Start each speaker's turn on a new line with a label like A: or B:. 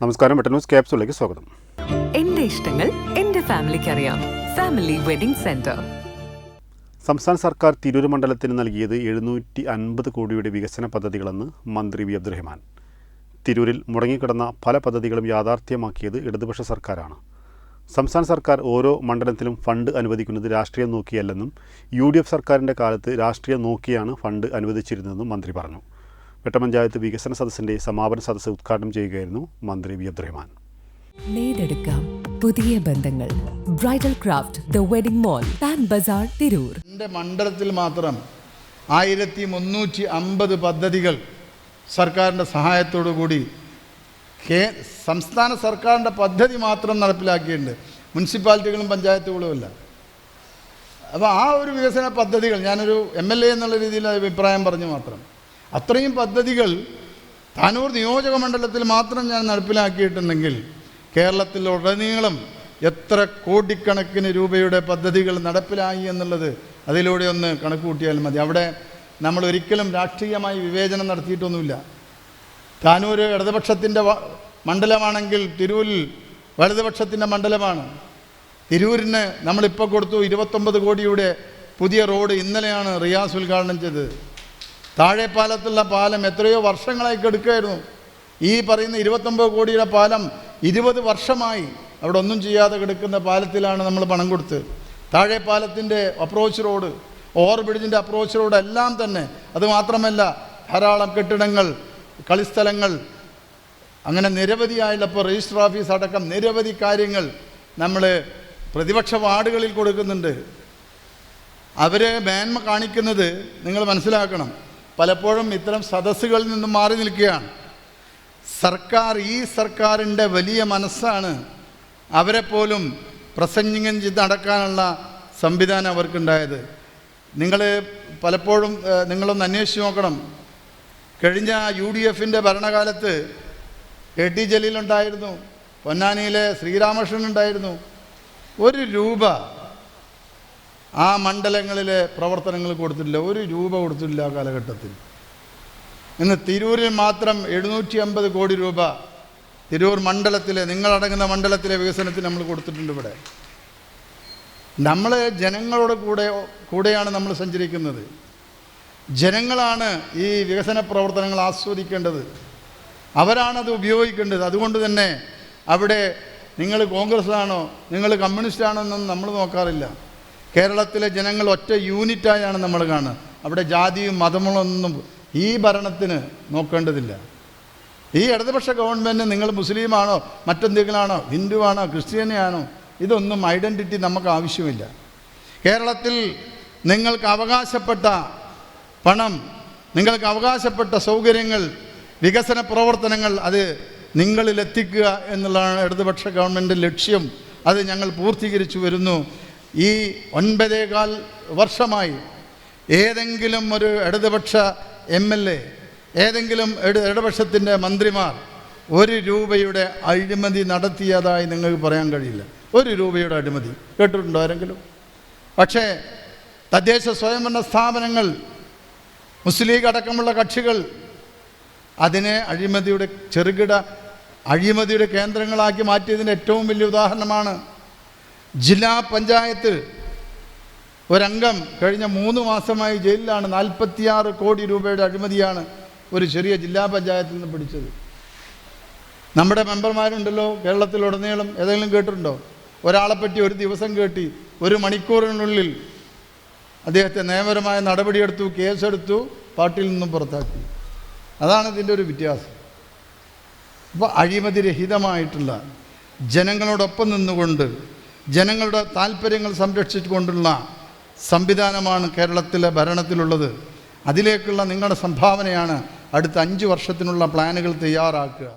A: നമസ്കാരം, butter news ക്യാപ്സൂളിലേക്ക് സ്വാഗതം.
B: എന്റെ ഇഷ്ടങ്ങൾ എന്റെ ഫാമിലിക്ക് അറിയാം. Family wedding centre.
A: സംസ്ഥാന സർക്കാർ തിരൂർ മണ്ഡലത്തിന് നൽകിയത് 750 കോടിയുടെ വികസന പദ്ധതികളെന്ന് മന്ത്രി വി അബ്ദുറഹ്മാൻ. തിരൂരിൽ മുടങ്ങിക്കിടന്ന പല പദ്ധതികളും യാഥാർത്ഥ്യമാക്കിയത് ഇടതുപക്ഷ സർക്കാരാണ്. സംസ്ഥാന സർക്കാർ ഓരോ മണ്ഡലത്തിലും ഫണ്ട് അനുവദിക്കുന്നത് രാഷ്ട്രീയം നോക്കിയല്ലെന്നും UDF സർക്കാരിൻ്റെ കാലത്ത് രാഷ്ട്രീയം നോക്കിയാണ് ഫണ്ട് അനുവദിച്ചിരുന്നതെന്നും മന്ത്രി പറഞ്ഞു. വെട്ടപഞ്ചായത്ത് വികസന സദസ്സിന്റെ സമാപന സദസ്സ് ഉദ്ഘാടനം ചെയ്യുകയായിരുന്നു മന്ത്രി വി അബ്ദുറഹ്മാൻ.
B: നേടെടുക്കാം പുതിയ ബന്ധങ്ങൾ. Bridal craft the wedding mall, Pan Bazaar, Tirur.
C: എൻ്റെ മണ്ഡലത്തിൽ മാത്രം 1350 പദ്ധതികൾ സർക്കാരിൻ്റെ സഹായത്തോടു കൂടി സംസ്ഥാന സർക്കാരിൻ്റെ പദ്ധതി മാത്രം നടപ്പിലാക്കിയിട്ടുണ്ട്. മുനിസിപ്പാലിറ്റികളും പഞ്ചായത്തുകളുമല്ല. അപ്പോൾ ആ ഒരു വികസന പദ്ധതികൾ ഞാനൊരു MLA എന്നുള്ള രീതിയിൽ അഭിപ്രായം പറഞ്ഞു മാത്രം. അത്രയും പദ്ധതികൾ താനൂർ നിയോജക മണ്ഡലത്തിൽ മാത്രം ഞാൻ നടപ്പിലാക്കിയിട്ടുണ്ടെങ്കിൽ കേരളത്തിലുടനീളം എത്ര കോടിക്കണക്കിന് രൂപയുടെ പദ്ധതികൾ നടപ്പിലായി എന്നുള്ളത് അതിലൂടെ ഒന്ന് കണക്ക് കൂട്ടിയാൽ മതി. അവിടെ നമ്മൾ ഒരിക്കലും രാഷ്ട്രീയമായി വിവേചനം നടത്തിയിട്ടൊന്നുമില്ല. താനൂർ ഇടതുപക്ഷത്തിൻ്റെ മണ്ഡലമാണെങ്കിൽ തിരൂരിൽ വലതുപക്ഷത്തിൻ്റെ മണ്ഡലമാണ്. തിരൂരിന് നമ്മളിപ്പോൾ കൊടുത്തു 29 കോടിയുടെ പുതിയ റോഡ്. ഇന്നലെയാണ് റിയാസ് ഉദ്ഘാടനം ചെയ്തത്. താഴെപ്പാലത്തുള്ള പാലം എത്രയോ വർഷങ്ങളായി കിടക്കുകയായിരുന്നു. ഈ പറയുന്ന 29 കോടിയുടെ പാലം 20 വർഷമായി അവിടെ ഒന്നും ചെയ്യാതെ കിടക്കുന്ന പാലത്തിലാണ് നമ്മൾ പണം കൊടുത്ത്. താഴെപ്പാലത്തിൻ്റെ അപ്രോച്ച് റോഡ്, ഓവർ ബ്രിഡ്ജിൻ്റെ അപ്രോച്ച് റോഡ് എല്ലാം തന്നെ. അതുമാത്രമല്ല, ധാരാളം കെട്ടിടങ്ങൾ, കളിസ്ഥലങ്ങൾ, അങ്ങനെ നിരവധിയായുള്ള ഇപ്പോൾ രജിസ്റ്റർ ഓഫീസ് അടക്കം നിരവധി കാര്യങ്ങൾ നമ്മൾ പ്രതിപക്ഷ വാർഡുകളിൽ കൊടുക്കുന്നുണ്ട്. അവരെ മേന്മ കാണിക്കുന്നത് നിങ്ങൾ മനസ്സിലാക്കണം. പലപ്പോഴും ഇത്തരം സദസ്സുകളിൽ നിന്നും മാറി നിൽക്കുകയാണ് സർക്കാർ. ഈ സർക്കാരിൻ്റെ വലിയ മനസ്സാണ് അവരെപ്പോലും പ്രസംഗം ചെയ്ത് നടക്കാനുള്ള സംവിധാനം അവർക്കുണ്ടായത്. നിങ്ങൾ പലപ്പോഴും നിങ്ങളൊന്ന് അന്വേഷിച്ച് നോക്കണം. കഴിഞ്ഞ UDFൻ്റെ ഭരണകാലത്ത് KT ജലീലുണ്ടായിരുന്നു, പൊന്നാനിയിലെ ശ്രീരാമകൃഷ്ണൻ ഉണ്ടായിരുന്നു. 1 രൂപ ആ മണ്ഡലങ്ങളിലെ പ്രവർത്തനങ്ങൾ കൊടുത്തിട്ടില്ല. 1 രൂപ കൊടുത്തിട്ടില്ല ആ കാലഘട്ടത്തിൽ. ഇന്ന് തിരൂരിൽ മാത്രം 750 കോടി രൂപ തിരൂർ മണ്ഡലത്തിലെ, നിങ്ങളടങ്ങുന്ന മണ്ഡലത്തിലെ വികസനത്തിന് നമ്മൾ കൊടുത്തിട്ടുണ്ട്. ഇവിടെ നമ്മൾ ജനങ്ങളോട് കൂടെയാണ് നമ്മൾ സഞ്ചരിക്കുന്നത്. ജനങ്ങളാണ് ഈ വികസന പ്രവർത്തനങ്ങൾ ആസ്വദിക്കേണ്ടത്, അവരാണത് ഉപയോഗിക്കേണ്ടത്. അതുകൊണ്ട് തന്നെ അവിടെ നിങ്ങൾ കോൺഗ്രസ് ആണോ, നിങ്ങൾ കമ്മ്യൂണിസ്റ്റ് ആണോ എന്നൊന്നും നമ്മൾ നോക്കാറില്ല. കേരളത്തിലെ ജനങ്ങൾ ഒറ്റ യൂണിറ്റായാണ് നമ്മൾ കാണുക. അവിടെ ജാതിയും മതങ്ങളൊന്നും ഈ ഭരണത്തിന് നോക്കേണ്ടതില്ല. ഈ ഇടതുപക്ഷ ഗവൺമെൻറ് നിങ്ങൾ മുസ്ലിമാണോ, മറ്റെന്തെങ്കിലാണോ, ഹിന്ദുവാണോ, ക്രിസ്ത്യാനിയാണോ, ഇതൊന്നും ഐഡൻറ്റിറ്റി നമുക്ക് ആവശ്യമില്ല. കേരളത്തിൽ നിങ്ങൾക്ക് അവകാശപ്പെട്ട പണം, നിങ്ങൾക്ക് അവകാശപ്പെട്ട സൗകര്യങ്ങൾ, വികസന പ്രവർത്തനങ്ങൾ അത് നിങ്ങളിലെത്തിക്കുക എന്നുള്ളതാണ് ഇടതുപക്ഷ ഗവൺമെൻറ് ലക്ഷ്യം. അത് ഞങ്ങൾ പൂർത്തീകരിച്ചു വരുന്നു. ഈ 9.25 വർഷമായി ഏതെങ്കിലും ഒരു ഇടതുപക്ഷ MLA, ഏതെങ്കിലും ഇടതുപക്ഷത്തിൻ്റെ മന്ത്രിമാർ 1 രൂപയുടെ അഴിമതി നടത്തിയതായി നിങ്ങൾക്ക് പറയാൻ കഴിയില്ല. 1 രൂപയുടെ അഴിമതി കേട്ടിട്ടുണ്ടോ ആരെങ്കിലും? പക്ഷേ തദ്ദേശ സ്വയംഭരണ സ്ഥാപനങ്ങൾ, മുസ്ലിം ലീഗ് അടക്കമുള്ള കക്ഷികൾ അതിനെ അഴിമതിയുടെ കേന്ദ്രങ്ങളാക്കി മാറ്റിയതിൻ്റെ ഏറ്റവും വലിയ ഉദാഹരണമാണ് ജില്ലാ പഞ്ചായത്ത്. ഒരംഗം കഴിഞ്ഞ 3 മാസമായി ജയിലിലാണ്. 46 കോടി രൂപയുടെ അഴിമതിയാണ് ഒരു ചെറിയ ജില്ലാ പഞ്ചായത്തിൽ നിന്ന് പിടിച്ചത്. നമ്മുടെ മെമ്പർമാരുണ്ടല്ലോ കേരളത്തിലുടനീളം, ഏതെങ്കിലും കേട്ടിട്ടുണ്ടോ? ഒരാളെപ്പറ്റി ഒരു ദിവസം കേട്ടി 1 മണിക്കൂറിനുള്ളിൽ അദ്ദേഹത്തെ നിയമപരമായ നടപടിയെടുത്തു, കേസെടുത്തു, പാർട്ടിയിൽ നിന്നും പുറത്താക്കി. അതാണ് ഇതിൻ്റെ ഒരു വ്യത്യാസം. അപ്പോൾ അഴിമതി രഹിതമായിട്ടുള്ള, ജനങ്ങളോടൊപ്പം നിന്നുകൊണ്ട് ജനങ്ങളുടെ താല്പര്യങ്ങൾ സംരക്ഷിച്ചുകൊണ്ടുള്ള സംവിധാനമാണ് കേരളത്തിലെ ഭരണത്തിലുള്ളത്. അതിലേക്കുള്ള നിങ്ങളുടെ സംഭാവനയാണ് അടുത്ത 5 വർഷത്തിനുള്ള പ്ലാനുകൾ തയ്യാറാക്കുക.